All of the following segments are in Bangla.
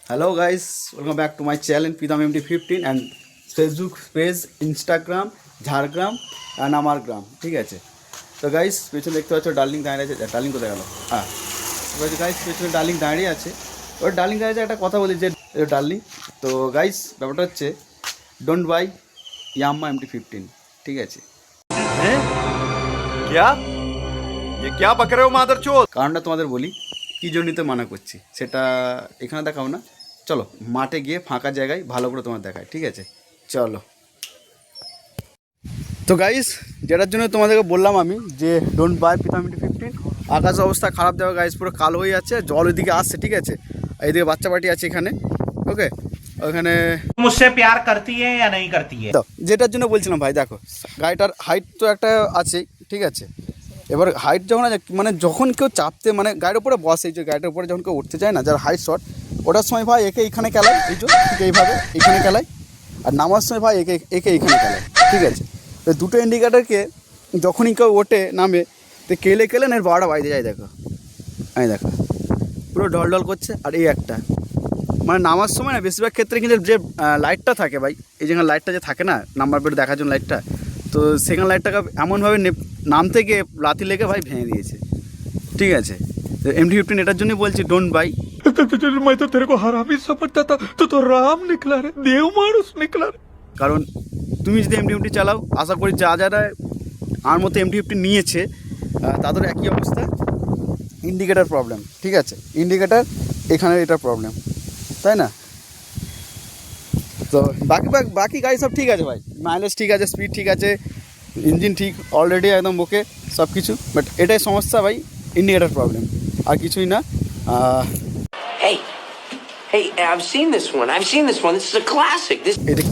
Hello guys, welcome back to my channel Pidam MT15 and Facebook page, Instagram, Jhargram and আমার গ্রাম। ঠিক আছে, তো গাইস পেছনে দেখতে পাচ্ছ ডার্লিং দাঁড়িয়ে আছে। ডার্লিং কোথায় গেল? গাইস পেছনে ডার্লিং দাঁড়িয়ে আছে। ওর ডার্লিং দাঁড়িয়ে একটা কথা বলি যে ডার্লিং, তো গাইস ব্যাপারটা হচ্ছে ডোন্ট বাই ইয়াম্মা MT15। ঠিক আছে, क्या ये क्या बक रहे हो मादरचोद? কারণটা তোমাদের বলি কী জন্যতে মানা করছি, সেটা এখানে দেখাও না, চলো মাঠে গিয়ে ফাঁকা জায়গায় ভালো করে তোমার দেখায়। ঠিক আছে, চলো। তো গাইস যেটার জন্য তোমাদেরকে বললাম আমি যে ডোন্ট বাই পিতাম MT15, আকাশের অবস্থা খারাপ দেওয়া গাইস, পুরো কালো হয়ে যাচ্ছে, জল ওইদিকে আসছে। ঠিক আছে, এইদিকে বাচ্চা পার্টি আছে এখানে। ওকে, ওখানে मुझसे प्यार करती है या नहीं करती है? তো যেটার জন্য বলছিলাম ভাই, দেখো গাড়িটার হাইট তো একটা আছে। ঠিক আছে, এবার হাইট যখন মানে যখন কেউ চাপতে মানে গাড়ির উপরে বসে, এই যে গাড়িটার উপরে যখন কেউ উঠতে চায় না, যার হাইট শর্ট, ওটার সময় ভাই একে এইখানে খেলায়, এই যে ঠিক এইভাবে এইখানে খেলায়, আর নামার সময় ভাই একে একে এইখানে খেলায়। ঠিক আছে, তো দুটো ইন্ডিকেটারকে যখনই কেউ ওঠে নামে তো কেলে কেলে না 12টা বাজতে যায়। দেখো আমি দেখো পুরো ঢল ঢল করছে। আর এই একটা মানে নামার সময় না বেশিরভাগ ক্ষেত্রে কিন্তু যে লাইটটা থাকে ভাই, এই যেখানে লাইটটা যে থাকে না নাম্বার প্লেট দেখার জন্য লাইটটা, তো সেখানে লাইটটাকে এমনভাবে নাম থেকে লাথি লেগে ভাই ভেঙে দিয়েছে। ঠিক আছে, তো MT15 এটার জন্যই বলছি ডোন্ট বাই। मैं तो तेरे को हरामी समझता था, तो राम निकला रे, देव मानुष निकला रे। কারণ তুমি যদি MT15 চালাও, আশা করি যারা আমার মতো MT15 নিয়েছে তাদের একই অবস্থা, ইন্ডিকেটার প্রবলেম। ঠিক আছে, ইন্ডিকেটার এখানে এটা প্রবলেম, তাই না? তো বাকি গাড়ি সব ঠিক আছে ভাই, মাইলেজ ঠিক আছে, স্পিড ঠিক আছে, ইঞ্জিন ঠিক অলরেডি একদম ওকে সব কিছু, বাট এটাই সমস্যা ভাই, ইন্ডিকেটার প্রবলেম, আর কিছুই না। Hey, I've seen this one. This is a classic.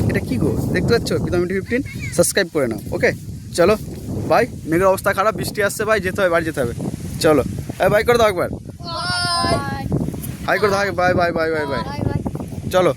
এটা কী গো দেখতে পাচ্ছ? পিতাম MT15 সাবস্ক্রাইব করে নাও। ওকে, চলো ভাই, মেঘের অবস্থা খারাপ, বৃষ্টি আসছে ভাই, যেতে হবে, বাড়ি যেতে হবে। চলো বাই করে দাও একবার, হাই করে দাও, bye bye bye bye bye, চলো।